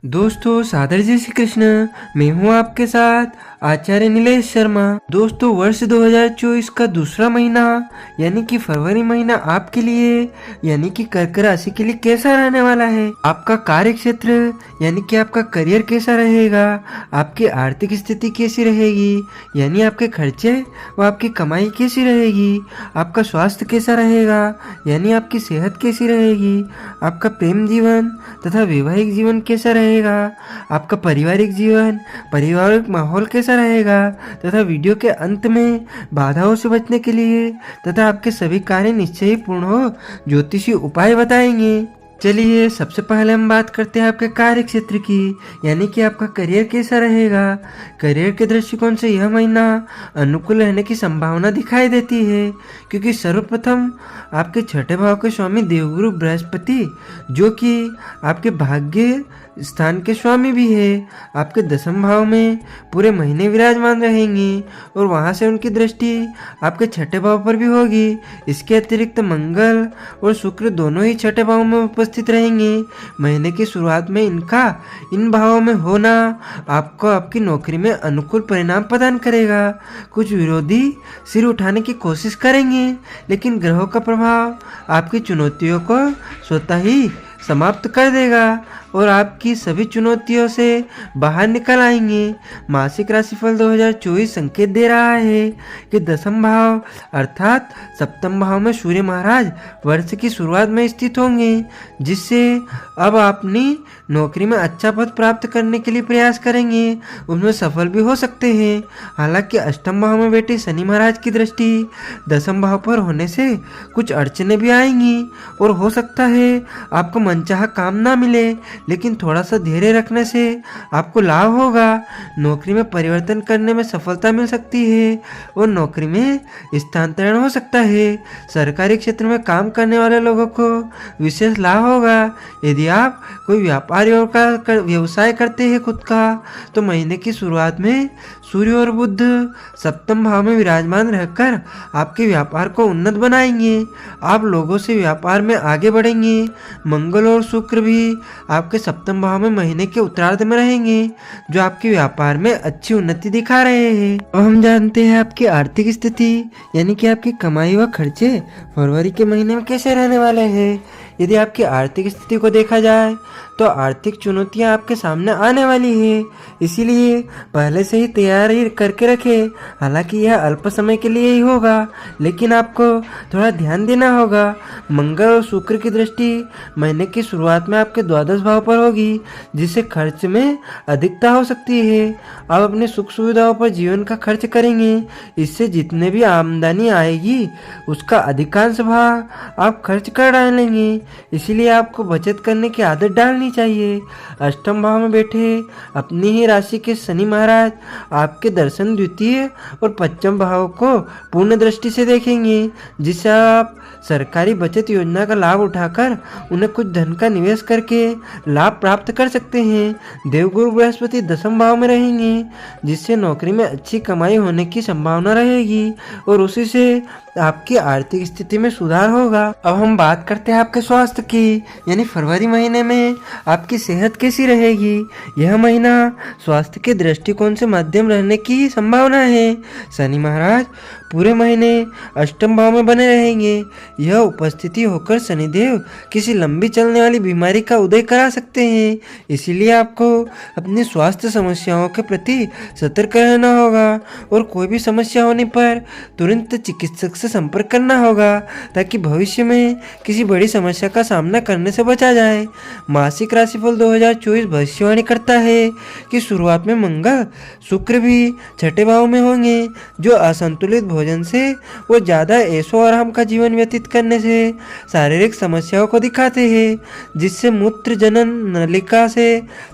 दोस्तों सादर जय श्री कृष्ण। मैं हूं आपके साथ आचार्य नीलेश शर्मा। दोस्तों वर्ष 2024 का दूसरा महीना यानी कि फरवरी महीना आपके लिए यानी कि कर्क राशि के लिए कैसा रहने वाला है। आपका कार्य क्षेत्र यानी कि आपका करियर कैसा रहेगा, आपकी आर्थिक स्थिति कैसी रहेगी यानी आपके खर्चे व आपकी कमाई कैसी रहेगी, आपका स्वास्थ्य कैसा रहेगा यानी आपकी सेहत कैसी रहेगी, आपका प्रेम जीवन तथा वैवाहिक जीवन कैसा रहेगा, आपका पारिवारिक जीवन पारिवारिक माहौल कैसा रहेगा तथा वीडियो के अंत में बाधाओं से बचने के लिए तथा आपके सभी कार्य निश्चय ही पूर्ण हो ज्योतिषी उपाय बताएंगे। चलिए सबसे पहले हम बात करते हैं आपके कार्य क्षेत्र की यानी कि आपका करियर कैसा रहेगा। करियर के दृष्टिकोण से यह महीना अनुकूल रहने की संभावना दिखाई देती है क्योंकि सर्वप्रथम आपके छठे भाव के स्वामी देवगुरु बृहस्पति जो कि आपके भाग्य स्थान के स्वामी भी है आपके दसम भाव में पूरे महीने विराजमान रहेंगे और वहां से उनकी दृष्टि आपके छठे भाव पर भी होगी। इसके अतिरिक्त मंगल और शुक्र दोनों ही छठे भाव में उपस्थित रहेंगे। महीने की शुरुआत में इनका इन भावों में होना आपको आपकी नौकरी में अनुकूल परिणाम प्रदान करेगा। कुछ विरोधी सिर उठाने की कोशिश करेंगे लेकिन ग्रहों का प्रभाव आपकी चुनौतियों को स्वतः ही समाप्त कर देगा और आपकी सभी चुनौतियों से बाहर निकल आएंगे। मासिक राशिफल 2024 संकेत दे रहा है कि दसम भाव अर्थात सप्तम भाव में सूर्य महाराज वर्ष की शुरुआत में स्थित होंगे जिससे अब अपनी नौकरी में अच्छा पद प्राप्त करने के लिए प्रयास करेंगे, उनमें सफल भी हो सकते हैं। हालांकि अष्टम भाव में बैठे शनि महाराज की दृष्टि दसम भाव पर होने से कुछ अड़चने भी आएंगी और हो सकता है आपको मनचाहा काम ना मिले, लेकिन थोड़ा सा धैर्य रखने से आपको लाभ होगा। नौकरी में परिवर्तन करने में सफलता मिल सकती है और नौकरी में स्थानांतरण हो सकता है। सरकारी क्षेत्र में काम करने वाले लोगों को विशेष लाभ होगा। यदि आप कोई व्यापार या व्यवसाय करते हैं खुद का तो महीने की शुरुआत में सूर्य और बुध सप्तम भाव में विराजमान रहकर आपके व्यापार को उन्नत बनाएंगे। आप लोगों से व्यापार में आगे बढ़ेंगे। मंगल और शुक्र भी आपके सप्तम भाव में महीने के उत्तरार्ध में रहेंगे जो आपके व्यापार में अच्छी उन्नति दिखा रहे हैं। अब हम जानते हैं आपकी आर्थिक स्थिति यानी कि आपकी कमाई व खर्चे फरवरी के महीने में कैसे रहने वाले हैं। यदि आपकी आर्थिक स्थिति को देखा जाए तो आर्थिक चुनौतियां आपके सामने आने वाली है, इसीलिए पहले से ही तैयारी करके रखें। हालांकि यह अल्प समय के लिए ही होगा लेकिन आपको थोड़ा ध्यान देना होगा। मंगल और शुक्र की दृष्टि महीने की शुरुआत में आपके द्वादश भाव पर होगी जिससे खर्च में अधिकता हो सकती है। आप अपने सुख सुविधाओं पर जीवन का खर्च करेंगे, इससे जितने भी आमदनी आएगी उसका अधिकांश भाग आप खर्च कर डालेंगे, इसीलिए आपको बचत करने की आदत डालनी चाहिए। अष्टम भाव में बैठे अपनी ही राशि के शनि महाराज आपके दर्शन द्वितीय और पंचम भाव को पूर्ण दृष्टि से देखेंगे जिससे आप सरकारी बचत योजना का लाभ उठाकर उन्हें कुछ धन का निवेश करके लाभ प्राप्त कर सकते हैं। देवगुरु बृहस्पति दसम भाव में रहेंगे जिससे नौकरी में अच्छी कमाई होने की संभावना रहेगी और उसी से आपकी आर्थिक स्थिति में सुधार होगा। अब हम बात करते हैं आपके स्वास्थ्य की यानी फरवरी महीने में आपकी सेहत कैसी रहेगी। यह महीना स्वास्थ्य के दृष्टिकोण से मध्यम रहने की संभावना है। शनि महाराज पूरे महीने अष्टम भाव में बने रहेंगे। यह उपस्थिति होकर शनिदेव किसी लंबी चलने वाली बीमारी का उदय करा सकते हैं, इसीलिए आपको अपनी स्वास्थ्य समस्याओं के प्रति सतर्क रहना होगा और कोई भी समस्या होने पर तुरंत चिकित्सक से संपर्क करना होगा ताकि भविष्य में किसी बड़ी समस्या का सामना करने से बचा जाए। मासिक राशिफल 2024 भविष्यवाणी करता है कि शुरुआत में मंगल शुक्र भी छठे भाव में होंगे जो असंतुलित भोजन से वो ज़्यादा ऐशो आराम का जीवन व्यतीत करने से शारीरिक समस्याओं को दिखाते हैं जिससे मूत्र जनन नलिका से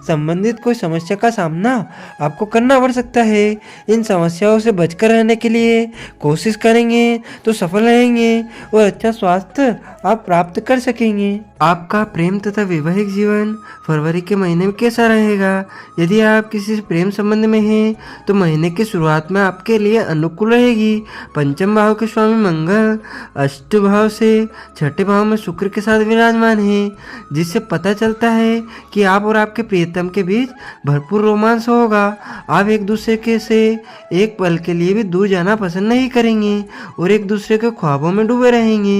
संबंधित कोई समस्या का सामना आपको करना पड़ सकता है। इन समस्याओं से बचकर रहने के लिए कोशिश करेंगे तो सफल रहेंगे और अच्छा स्वास्थ्य आप प्राप्त कर सकेंगे। आपका प्रेम तथा वैवाहिक जीवन जीवन फरवरी के महीने में कैसा रहेगा। यदि आप किसी प्रेम संबंध में हैं तो महीने की शुरुआत में आपके लिए अनुकूल रहेगी। पंचम भाव के स्वामी मंगल अष्ट भाव से छठे भाव में शुक्र के साथ विराजमान है, जिससे पता चलता है कि आप और आपके प्रियतम के बीच भरपूर रोमांस होगा। आप एक दूसरे के से एक पल के लिए भी दूर जाना पसंद नहीं करेंगे और एक दूसरे के ख्वाबों में डूबे रहेंगे।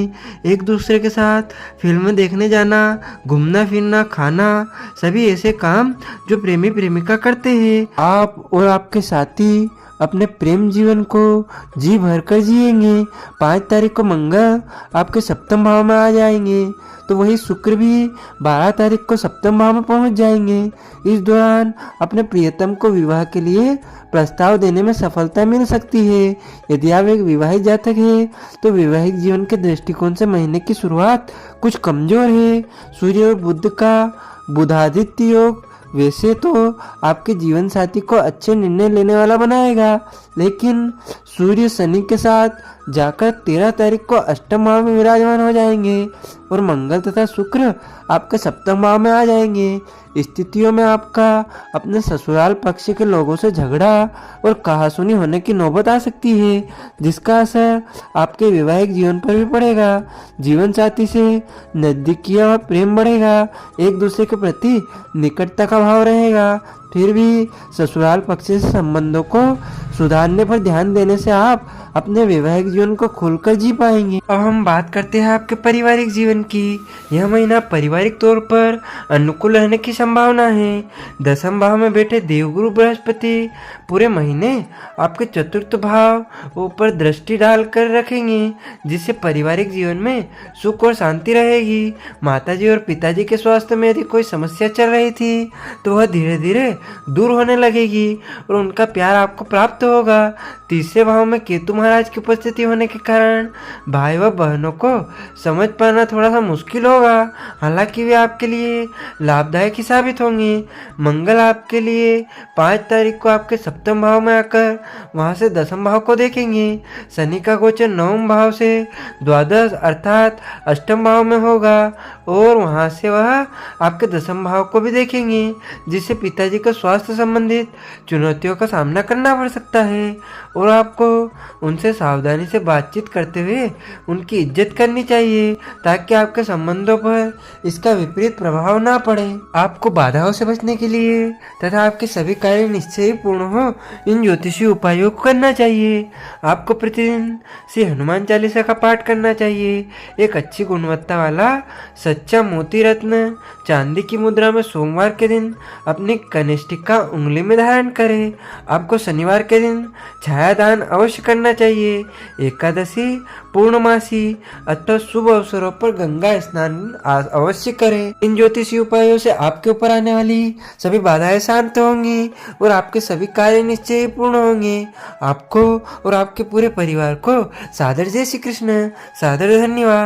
एक दूसरे के साथ फिल्म देखने जाना, घूमना फिरना, खाना, सभी ऐसे काम जो प्रेमी प्रेमिका करते हैं। आप और आपके साथी अपने प्रेम जीवन को जी भर कर जिएंगे। 5 तारीख को मंगल आपके सप्तम भाव में आ जाएंगे, तो वही शुक्र भी 12 तारीख को सप्तम भाव में पहुंच जाएंगे। इस दौरान अपने प्रियतम को विवाह के लिए प्रस्ताव देने में सफलता मिल सकती है। यदि आप एक विवाहित जातक है तो वैवाहिक जीवन के दृष्टिकोण से महीने की शुरुआत कुछ कमजोर है। सूर्य और बुध का बुधादित्य योग वैसे तो आपके जीवन साथी को अच्छे निर्णय लेने वाला बनाएगा, लेकिन सूर्य शनि के साथ जाकर 13 तारीख को अष्टम भाव में विराजमान हो जाएंगे और मंगल तथा शुक्र आपके सप्तम भाव में आ जाएंगे। स्थितियों में आपका अपने ससुराल पक्ष के लोगों से झगड़ा और कहासुनी होने की नौबत आ सकती है, जिसका असर आपके वैवाहिक जीवन पर भी पड़ेगा। जीवन साथी से नजदीकियां और प्रेम बढ़ेगा, एक दूसरे के प्रति निकटता का भाव रहेगा। फिर भी ससुराल पक्ष से संबंधों को सुधारने पर ध्यान देने से आप अपने वैवाहिक जीवन को खुलकर जी पाएंगे। अब हम बात करते हैं आपके पारिवारिक जीवन की। यह महीना पारिवारिक तौर पर अनुकूल रहने की संभावना है। 10वें भाव में बैठे देवगुरु बृहस्पति पूरे महीने आपके चतुर्थ भाव ऊपर दृष्टि डालकर रखेंगे, जिससे पारिवारिक जीवन में सुख और शांति रहेगी। माताजी और पिताजी के स्वास्थ्य में यदि कोई समस्या चल रही थी तो वह धीरे धीरे दूर होने लगेगी और उनका प्यार आपको प्राप्त होगा। 3 भाव में केतु महाराज की उपस्थिति होने के कारण भाई व बहनों को समझ पाना थोड़ा सा मुश्किल होगा, हालांकि वे आपके लिए लाभदायक ही साबित होंगे। मंगल आपके लिए 5 तारीख को आपके सप्तम भाव में आकर वहां से 10वें भाव को देखेंगे। शनि का गोचर 9वें भाव से द्वादश अर्थात अष्टम भाव में होगा और वहां से वह आपके 10वें भाव को भी देखेंगे, जिससे पिताजी को स्वास्थ्य संबंधित चुनौतियों का सामना करना पड़ सकता है और आपको उनसे सावधानी से बातचीत करते हुए उनकी इज्जत करनी चाहिए, ताकि आपके संबंधों पर इसका विपरीत प्रभाव ना पड़े। आपको बाधाओं से बचने के लिए तथा आपके सभी कार्य निश्चय पूर्ण हो, इन ज्योतिषीय उपायों को करना चाहिए। आपको प्रतिदिन श्री हनुमान चालीसा का पाठ करना चाहिए। एक अच्छी गुणवत्ता वाला सच्चा मोती रत्न चांदी की मुद्रा में सोमवार के दिन अपनी कनिष्ठिका उंगली में धारण करें। आपको शनिवार के दिन छाया दान अवश्य करना चाहिए। एकादशी, पूर्णमासी अथवा शुभ अवसरों पर गंगा स्नान अवश्य करें। इन ज्योतिषीय उपायों से आपके ऊपर आने वाली सभी बाधाएं शांत होंगी और आपके सभी कार्य निश्चय पूर्ण होंगे। आपको और आपके पूरे परिवार को सादर जय श्री कृष्ण, सादर धन्यवाद।